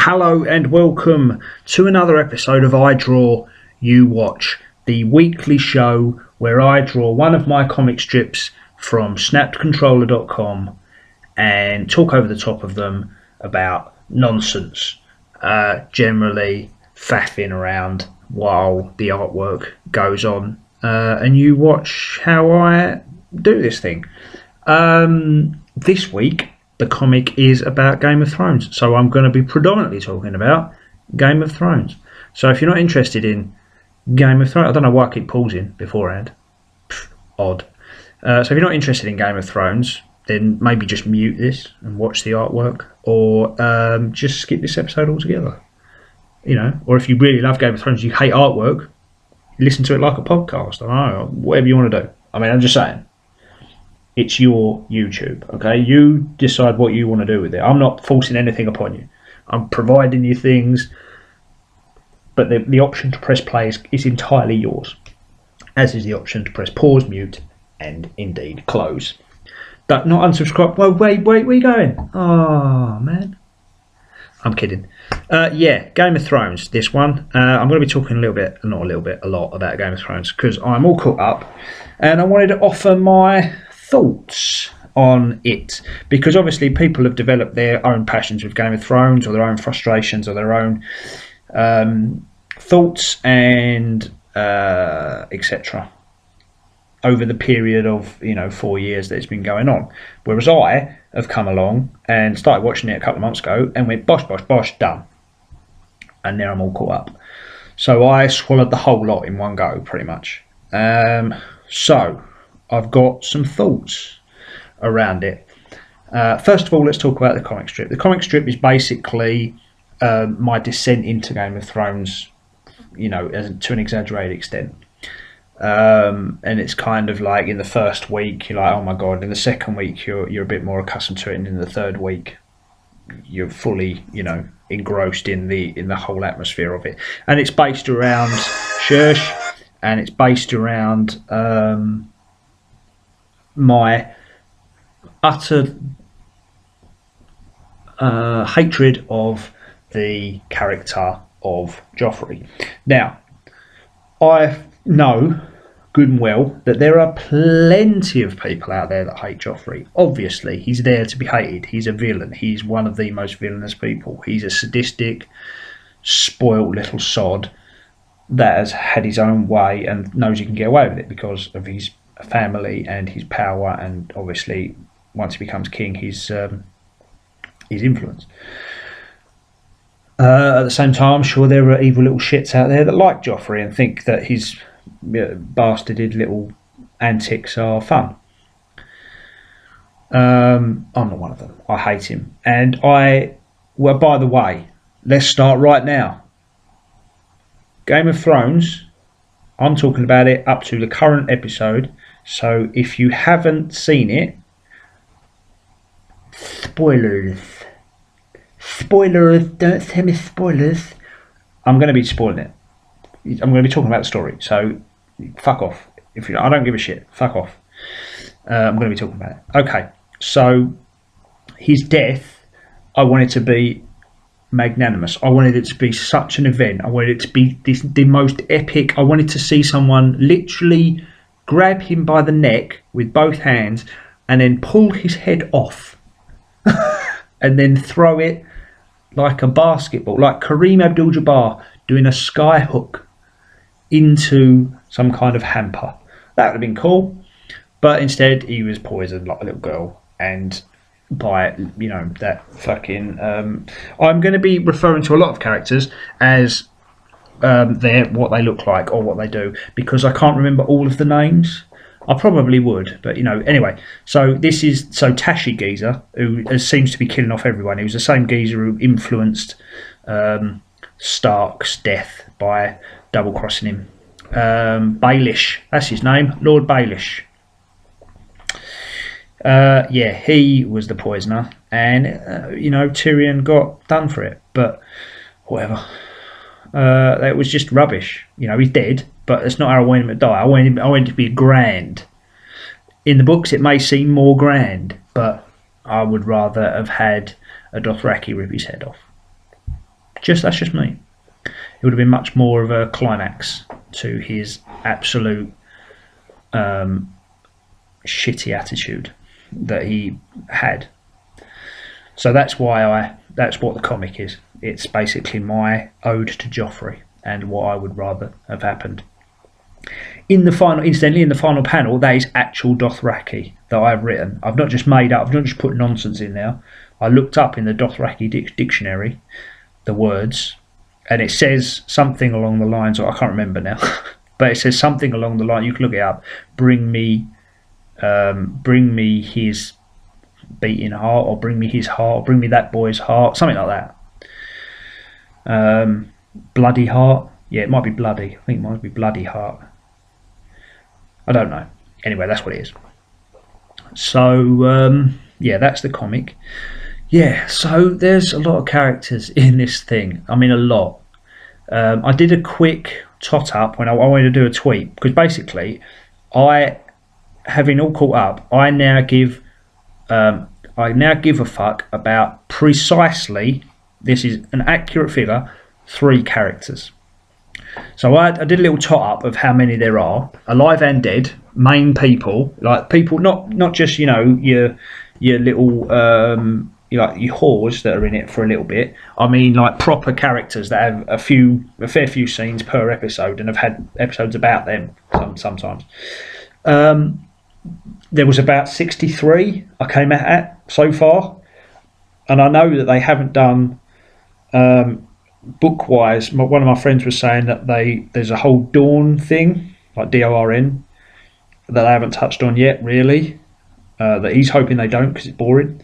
Hello and welcome to another episode of I Draw, You Watch, the weekly show where I draw one of my comic strips from snappedcontroller.com and talk over the top of them about nonsense, generally faffing around while the artwork goes on, and you watch how I do this thing. This week the comic is about Game of Thrones, so I'm going to be predominantly talking about Game of Thrones. So if you're not interested in Game of Thrones, I don't know why I keep pausing beforehand. Odd. So if you're not interested in Game of Thrones, then maybe just mute this and watch the artwork, or just skip this episode altogether. You know, or if you really love Game of Thrones, you hate artwork, listen to it like a podcast. I don't know, whatever you want to do. I mean, I'm just saying. It's your YouTube, okay? You decide what you want to do with it. I'm not forcing anything upon you. I'm providing you things, but the option to press play is entirely yours, as is the option to press pause, mute, and indeed close. Not unsubscribe. Well, wait, where are you going? Oh, man. I'm kidding. Yeah, Game of Thrones, this one. I'm going to be talking a lot about Game of Thrones, because I'm all caught up, and I wanted to offer my thoughts on it, because obviously people have developed their own passions with Game of Thrones, or their own frustrations, or their own thoughts and etc. over the period of 4 years that it's been going on. Whereas I have come along and started watching it a couple of months ago and went bosh, done, and now I'm all caught up. So I swallowed the whole lot in one go, pretty much. So I've got some thoughts around it. First of all, let's talk about the comic strip. The comic strip is basically my descent into Game of Thrones, to an exaggerated extent. And it's kind of like in the first week you're like, oh my god. In the second week you're a bit more accustomed to it, and in the third week you're fully engrossed in the whole atmosphere of it. And it's based around Shush, and it's based around my utter hatred of the character of Joffrey. Now, I know good and well that there are plenty of people out there that hate Joffrey. Obviously, he's there to be hated. He's a villain. He's one of the most villainous people. He's a sadistic, spoiled little sod that has had his own way and knows he can get away with it because of his family and his power, and obviously once he becomes king, his influence. At the same time, I'm sure there are evil little shits out there that like Joffrey and think that his bastarded little antics are fun. I'm not one of them. I hate him. And by the way, let's start right now. Game of Thrones, I'm talking about it up to the current episode. So if you haven't seen it, spoilers, don't tell me spoilers. I'm going to be spoiling it. I'm going to be talking about the story, so fuck off. I don't give a shit, fuck off. I'm going to be talking about it. Okay, so his death, I wanted to be magnanimous. I wanted it to be such an event. I wanted it to be the most epic. I wanted to see someone literally grab him by the neck with both hands and then pull his head off and then throw it like a basketball, like Kareem Abdul-Jabbar doing a sky hook into some kind of hamper. That would have been cool, but instead he was poisoned like a little girl, and by that fucking I'm going to be referring to a lot of characters as what they look like or what they do, because I can't remember all of the names. I probably would, but anyway. So Tashi Geezer, who seems to be killing off everyone. He was the same geezer who influenced Stark's death by double crossing him. Baelish, that's his name, Lord Baelish. He was the poisoner, and Tyrion got done for it, but whatever. That was just rubbish. He's dead, but that's not how I wanted him to die. I wanted him to be grand. In the books, it may seem more grand, but I would rather have had a Dothraki rip his head off. That's just me. It would have been much more of a climax to his absolute shitty attitude that he had. So that's why that's what the comic is. It's basically my ode to Joffrey and what I would rather have happened. Incidentally, in the final panel, that is actual Dothraki that I've written. I've not just made up, I've not just put nonsense in there. I looked up in the Dothraki dictionary the words, and it says something along the lines of, I can't remember now, but it says something along the line, you can look it up, bring me his beating heart, or bring me his heart, or bring me that boy's heart, something like that. Bloody heart, yeah, it might be bloody, I think it might be bloody heart, I don't know, anyway, that's what it is. So yeah, that's the comic. Yeah, so there's a lot of characters in this thing. I mean, a lot. I did a quick tot up when I wanted to do a tweet, because basically, having all caught up, I now give a fuck about precisely, this is an accurate figure, 3 characters. So I did a little tot up of how many there are, alive and dead, main people, like people not just, you know, your little like your whores that are in it for a little bit. I mean, like proper characters that have a fair few scenes per episode and have had episodes about them sometimes. There was about 63 I came at so far, and I know that they haven't done book-wise. One of my friends was saying that there's a whole Dorne thing, like DORN, that they haven't touched on yet, really. That he's hoping they don't because it's boring.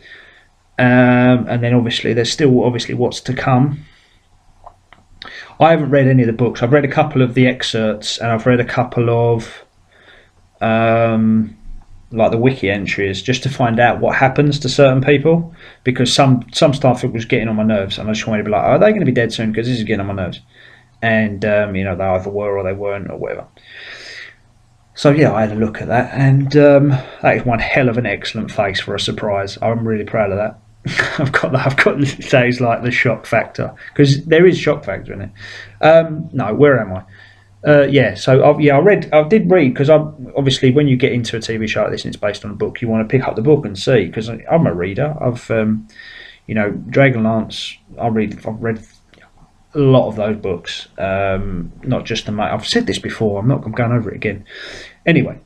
And then obviously there's still what's to come. I haven't read any of the books. I've read a couple of the excerpts, and I've read a couple of like the wiki entries, just to find out what happens to certain people, because some stuff it was getting on my nerves, and I just wanted to be like, are they going to be dead soon, because this is getting on my nerves. And you know, they either were or they weren't or whatever. So yeah, I had a look at that, and that is one hell of an excellent face for a surprise. I'm really proud of that. I've got to say it's like the shock factor, because there is shock factor in it. No, where am I? Yeah, so I did read, because obviously when you get into a TV show like this and it's based on a book, you want to pick up the book and see, because I'm a reader. I've you know, Dragonlance, I've read a lot of those books, not just the I've said this before, I'm going over it again. Anyway,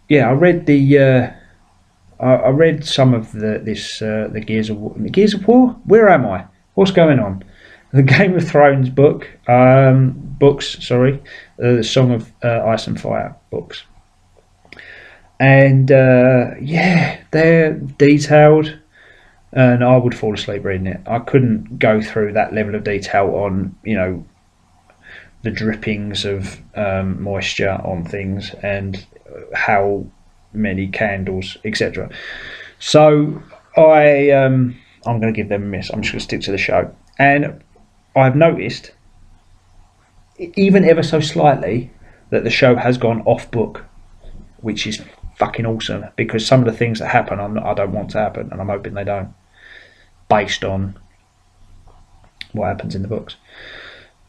yeah, I read I read some of the Gears of War. Gears of War? Where am I? What's going on? The Game of Thrones books, sorry, the Song of Ice and Fire books. And yeah, they're detailed, and I would fall asleep reading it. I couldn't go through that level of detail on, you know, the drippings of moisture on things and how many candles, etc. So I'm going to give them a miss. I'm just going to stick to the show. And I've noticed, even ever so slightly, that the show has gone off book, which is fucking awesome, because some of the things that happen I don't want to happen, and I'm hoping they don't, based on what happens in the books.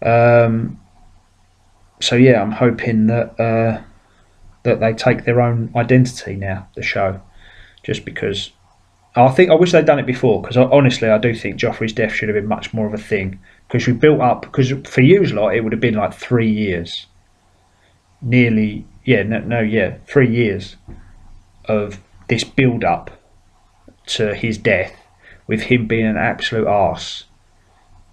So yeah, I'm hoping that they take their own identity now, the show, just because I wish they'd done it before, because honestly I do think Joffrey's death should have been much more of a thing, because we built up, because for you lot it would have been like 3 years, nearly, 3 years of this build up to his death, with him being an absolute arse,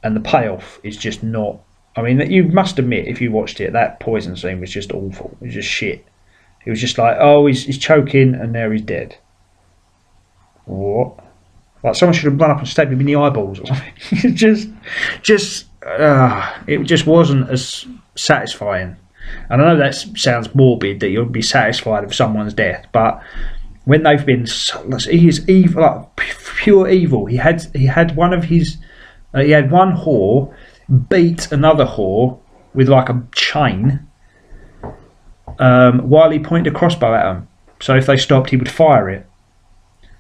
and the payoff is just not, I mean, you must admit, if you watched it, that poison scene was just awful. It was just shit. It was just like, oh, he's choking and now he's dead. What? Like someone should have run up and stabbed him in the eyeballs or something. it just wasn't as satisfying. And I know that sounds morbid, that you'll be satisfied with someone's death, but when they've been, he is evil, like pure evil. He had one whore beat another whore with like a chain, while he pointed a crossbow at them. So if they stopped, he would fire it.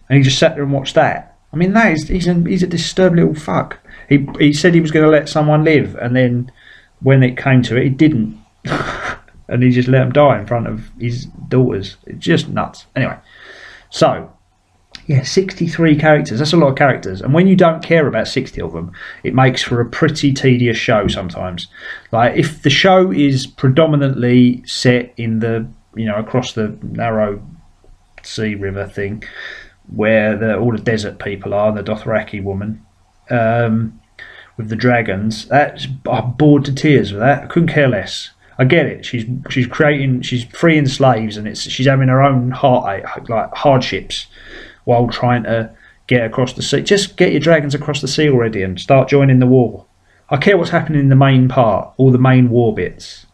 And he just sat there and watched that. I mean, he's a disturbed little fuck. He said he was going to let someone live, and then when it came to it, he didn't, and he just let him die in front of his daughters. It's just nuts. Anyway, so yeah, 63 characters. That's a lot of characters, and when you don't care about 60 of them, it makes for a pretty tedious show sometimes. Like if the show is predominantly set in the across the narrow sea river thing, where all the desert people are, and the Dothraki woman with the dragons. I'm bored to tears with that. I couldn't care less. I get it. She's freeing slaves, and she's having her own hardships while trying to get across the sea. Just get your dragons across the sea already and start joining the war. I care what's happening in the main part, all the main war bits.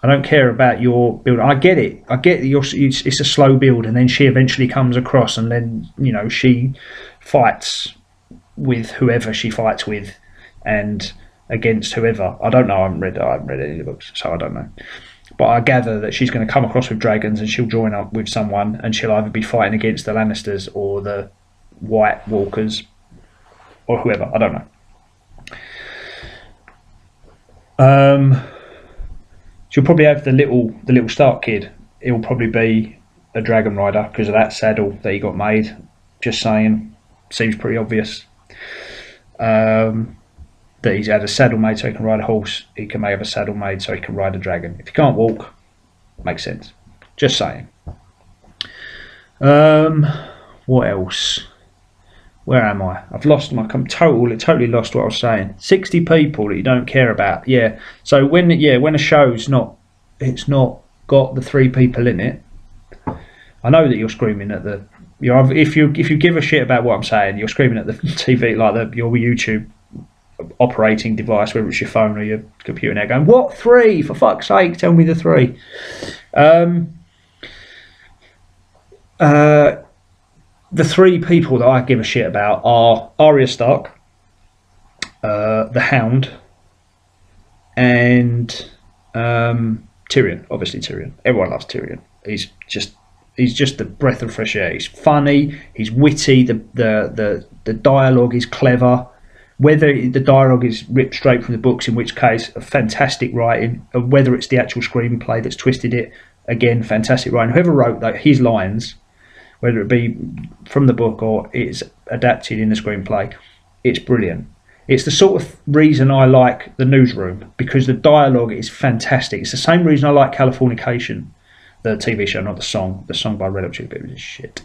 I don't care about your build. I get it. It's a slow build, and then she eventually comes across, and then she fights with whoever she fights with, and against whoever. I don't know. I haven't read any of the books, so I don't know. But I gather that she's going to come across with dragons, and she'll join up with someone, and she'll either be fighting against the Lannisters or the White Walkers or whoever. I don't know. She'll probably have the little Stark kid. He'll probably be a dragon rider because of that saddle that he got made. Just saying, seems pretty obvious. That he's had a saddle made so he can ride a horse. He can have a saddle made so he can ride a dragon. If he can't walk, makes sense. Just saying. What else? Where am I? I've lost I'm totally lost what I was saying. 60 people that you don't care about. Yeah. So when a show's not got the 3 people in it, I know that you're screaming at the if you give a shit about what I'm saying, you're screaming at the TV like your YouTube operating device, whether it's your phone or your computer now, going, what 3? For fuck's sake, tell me the 3. The 3 people that I give a shit about are Arya Stark, the Hound, and Tyrion. Obviously Tyrion. Everyone loves Tyrion. He's just the breath of fresh air. He's funny. He's witty. The dialogue is clever. Whether the dialogue is ripped straight from the books, in which case a fantastic writing, or whether it's the actual screenplay that's twisted it, again fantastic writing. Whoever wrote his lines, whether it be from the book or it's adapted in the screenplay, it's brilliant. It's the sort of reason I like The Newsroom, because the dialogue is fantastic. It's the same reason I like Californication, the TV show, not the song. The song by Red Hot Chili Peppers is shit.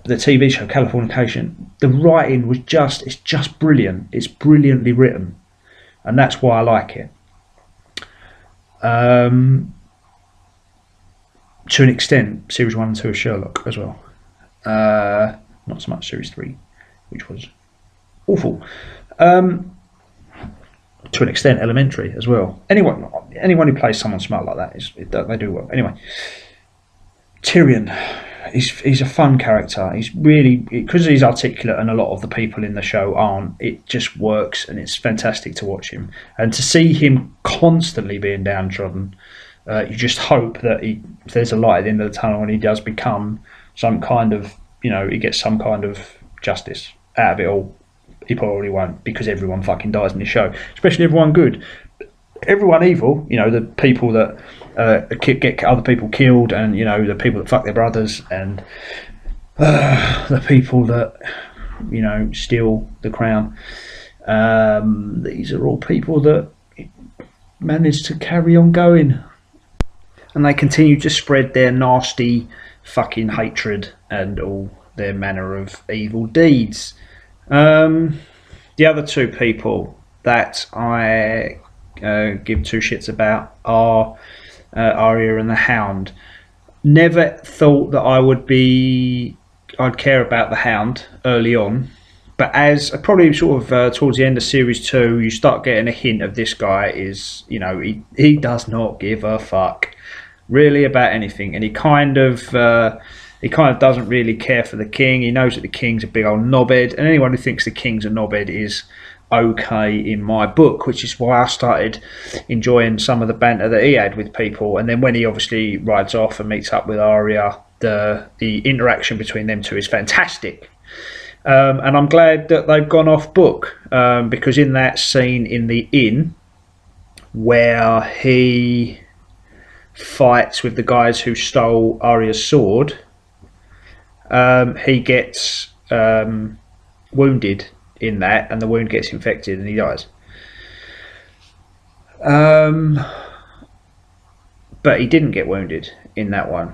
The TV show Californication, the writing it's just brilliant. It's brilliantly written, and that's why I like it. To an extent, series 1 and 2 of Sherlock as well. Not so much series 3, which was awful. To an extent, Elementary as well. Anyone who plays someone smart like that they do well. Anyway, Tyrion, he's a fun character. He's really, because he's articulate and a lot of the people in the show aren't. It just works, and it's fantastic to watch him and to see him constantly being downtrodden. You just hope that if there's a light at the end of the tunnel and he does become some kind of, he gets some kind of justice out of it all. He probably won't, because everyone fucking dies in this show, especially everyone good. Everyone evil, the people that get other people killed, and the people that fuck their brothers, and the people that steal the crown. These are all people that manage to carry on going, and they continue to spread their nasty fucking hatred and all their manner of evil deeds. The other 2 people that I give 2 shits about are Arya and the Hound. Never thought that I'd care about the Hound early on, but as probably sort of towards the end of series 2, you start getting a hint of this guy is, he does not give a fuck really about anything, and he kind of doesn't really care for the king. He knows that the king's a big old knobhead, and anyone who thinks the king's a knobhead is okay in my book, which is why I started enjoying some of the banter that he had with people. And then when he obviously rides off and meets up with Arya, the interaction between them two is fantastic. And I'm glad that they've gone off book, because in that scene in the inn where he fights with the guys who stole Arya's sword, he gets wounded in that, and the wound gets infected and he dies. But he didn't get wounded in that one,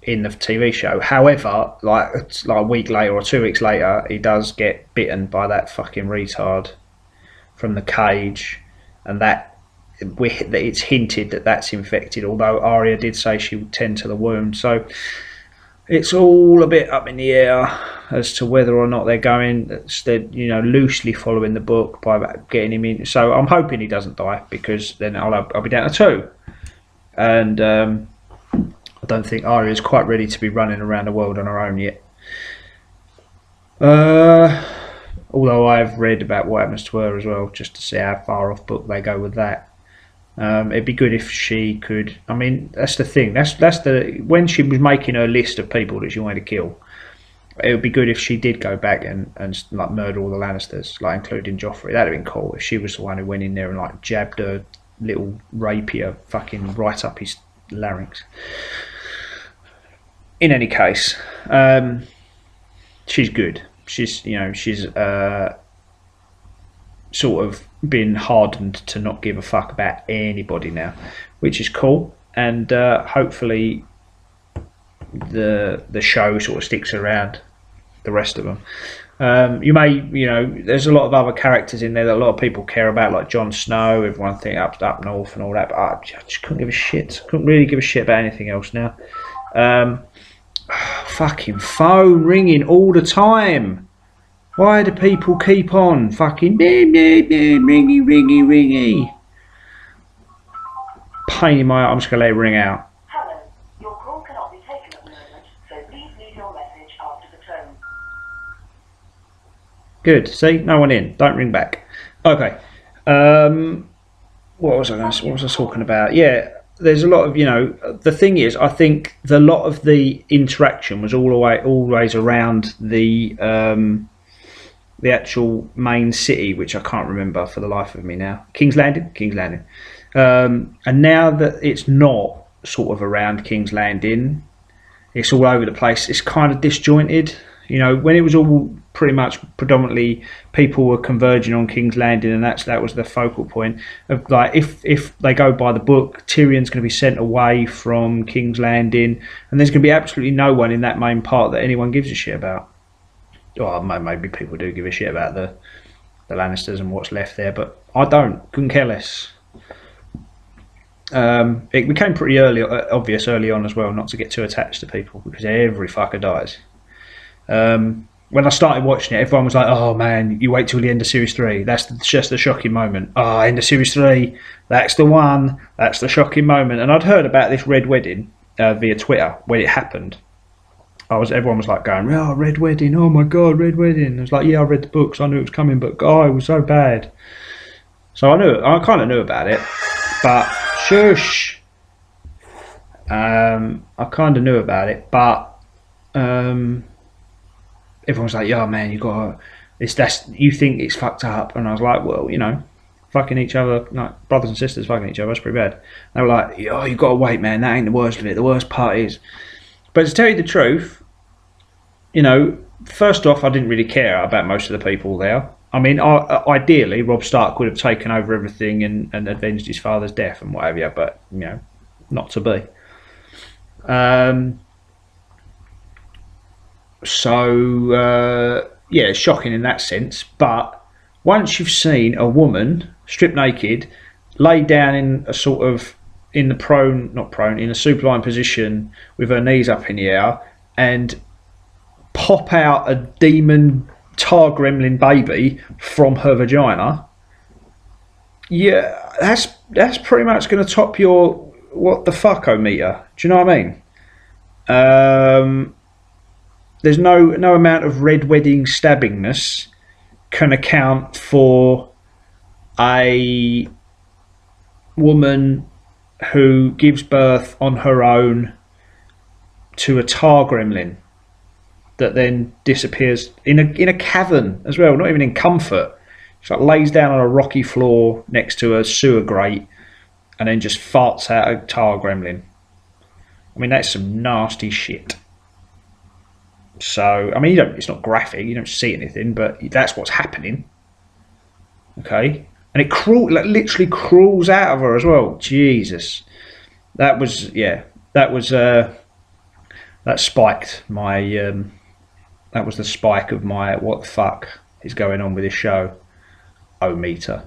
in the TV show. However, like a week later or 2 weeks later, he does get bitten by that fucking retard from the cage, and that it's hinted that that's infected, although Arya did say she would tend to the wound. So it's all a bit up in the air as to whether or not they're loosely following the book by getting him in. So I'm hoping he doesn't die, because then I'll be down to 2. And I don't think Arya is quite ready to be running around the world on her own yet. Although I've read about what happens to her as well, just to see how far off book they go with that. It'd be good if she could. I mean, that's the thing. When she was making her list of people that she wanted to kill, it would be good if she did go back and like murder all the Lannisters, like including Joffrey. That'd have been cool if she was the one who went in there and like jabbed her little rapier fucking right up his larynx. In any case, she's good. She's sort of been hardened to not give a fuck about anybody now, which is cool. And hopefully the show sort of sticks around the rest of them. There's a lot of other characters in there that a lot of people care about, like Jon Snow. Everyone think up north and all that, but I just couldn't give a shit. Couldn't really give a shit about anything else now. Fucking phone ringing all the time. Why do people keep on fucking ringy? Pain in my. I'm just gonna let it ring out. Hello, your call cannot be taken at the moment, so please leave your message after the tone. Good. See, no one in. Don't ring back. Okay. What was I talking about? Yeah. There's a lot of, the thing is, I think a lot of the interaction was always around the actual main city, which I can't remember for the life of me now. King's Landing. And now that it's not sort of around King's Landing, it's all over the place. It's kind of disjointed. When it was all pretty much predominantly people were converging on King's Landing, and that was the focal point of, like, if they go by the book, Tyrion's going to be sent away from King's Landing, and there's going to be absolutely no one in that main part that anyone gives a shit about. Well, maybe people do give a shit about the Lannisters and what's left there, but I don't. Couldn't care less. It became pretty obvious early on as well not to get too attached to people, because every fucker dies. When I started watching it, everyone was like, "Oh man, you wait till the end of series 3. That's just the shocking moment. Oh, end of series 3. That's the one. That's the shocking moment." And I'd heard about this Red Wedding via Twitter when it happened. Everyone was like going, "Oh, Red Wedding! Oh my god, Red Wedding!" I was like, "Yeah, I read the books. I knew it was coming, but God, it was so bad." So I kind of knew about it, but shush. I kind of knew about it, but everyone's like, "Yeah, man, you got you think it's fucked up?" And I was like, "Well, fucking each other, like brothers and sisters fucking each other, that's pretty bad." And they were like, "Oh, you got to wait, man. That ain't the worst of it. The worst part is." But to tell you the truth, first off, I didn't really care about most of the people there. I mean, ideally, Robb Stark would have taken over everything and avenged his father's death and whatever, but not to be. So it's shocking in that sense. But once you've seen a woman stripped naked, laid down in a sort of in a supine position with her knees up in the air, and pop out a demon tar gremlin baby from her vagina, yeah, that's pretty much going to top your what the fuck-o-meter. Do you know what I mean? There's no amount of Red Wedding stabbingness can account for a woman who gives birth on her own to a tar gremlin that then disappears in a cavern as well, not even in comfort. It's like lays down on a rocky floor next to a sewer grate and then just farts out a tar gremlin. I mean, that's some nasty shit. So, I mean, it's not graphic, you don't see anything, but that's what's happening. Okay? And it literally crawls out of her as well. Jesus. That was, that spiked my, that was the spike of my what the fuck is going on with this show meter.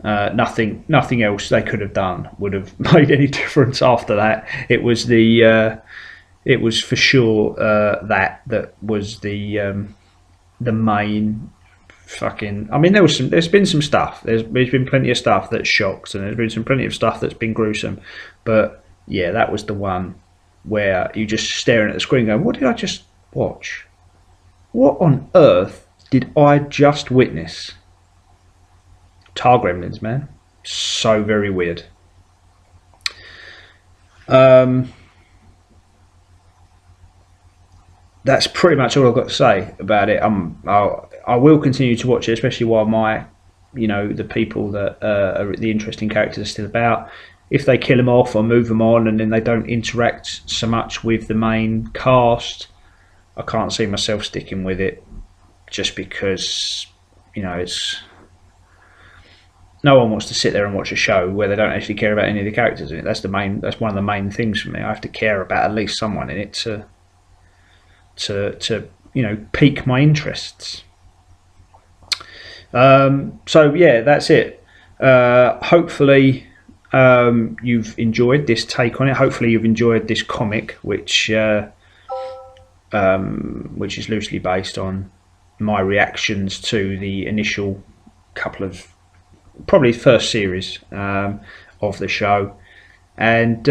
Nothing else they could have done would have made any difference after that. It was it was for sure that was the main fucking. I mean, there's been some stuff. There's been plenty of stuff that's shocked, and there's been plenty of stuff that's been gruesome. But yeah, that was the one where you're just staring at the screen, going, "What did I just watch? What on earth did I just witness?" Tar gremlins, man. So very weird. That's pretty much all I've got to say about it. I will continue to watch it, especially while the people that are the interesting characters are still about. If they kill them off or move them on, and then they don't interact so much with the main cast, I can't see myself sticking with it, just because it's. No one wants to sit there and watch a show where they don't actually care about any of the characters in it. That's one of the main things for me. I have to care about at least someone in it to pique my interests. So yeah, that's it. Hopefully you've enjoyed this take on it. Hopefully you've enjoyed this comic, which is loosely based on my reactions to the initial couple of, probably first series of the show. And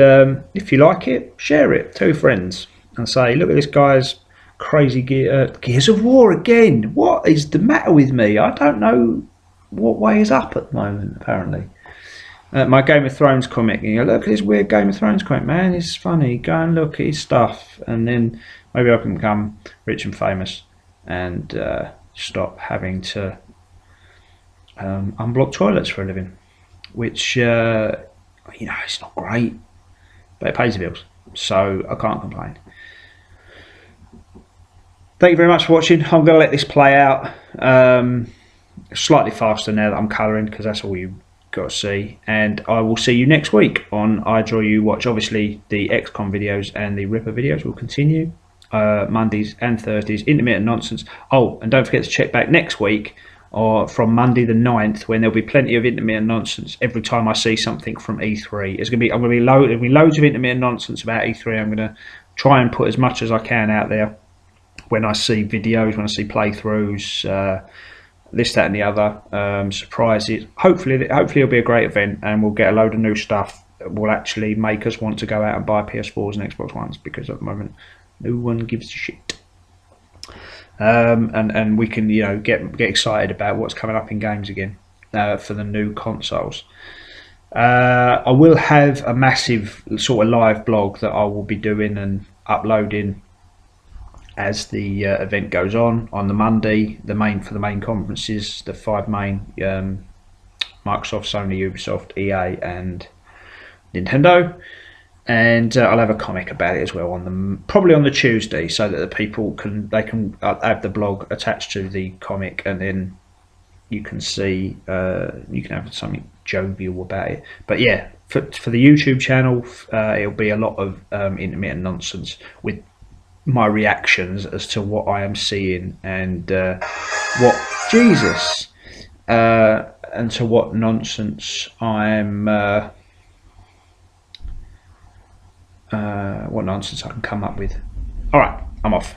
if you like it, share it, tell your friends, and say, look at this guy's crazy Gears of War again. What is the matter with me? I don't know what way is up at the moment, apparently. My Game of Thrones comic, look at this weird Game of Thrones comic, man, it's funny, go and look at his stuff, and then maybe I can become rich and famous and stop having to unblock toilets for a living, which it's not great, but it pays the bills, so I can't complain. Thank you very much for watching. I'm going to let this play out slightly faster now that I'm colouring, because that's all you've got to see, and I will see you next week on I Draw You Watch. Obviously the XCOM videos and the Ripper videos will continue Mondays and Thursdays, intermittent nonsense. Oh, and don't forget to check back next week, or from Monday the 9th, when there'll be plenty of intermittent nonsense every time I see something from E3. There'll be loads of intermittent nonsense about E3. I'm going to try and put as much as I can out there when I see videos, when I see playthroughs, this, that and the other, surprises. Hopefully it'll be a great event, and we'll get a load of new stuff that will actually make us want to go out and buy PS4s and Xbox Ones, because at the moment no one gives a shit. And we can get excited about what's coming up in games again for the new consoles. I will have a massive sort of live blog that I will be doing and uploading as the event goes on the Monday. For the main conferences, the 5 main, Microsoft, Sony, Ubisoft, EA and Nintendo. And I'll have a comic about it as well probably on the Tuesday, so that the people can have the blog attached to the comic, and then you can see you can have something jovial about it. But yeah, for the YouTube channel, it'll be a lot of intermittent nonsense with my reactions as to what I am seeing, and and to what nonsense I'm. What nonsense I can come up with. Alright, I'm off.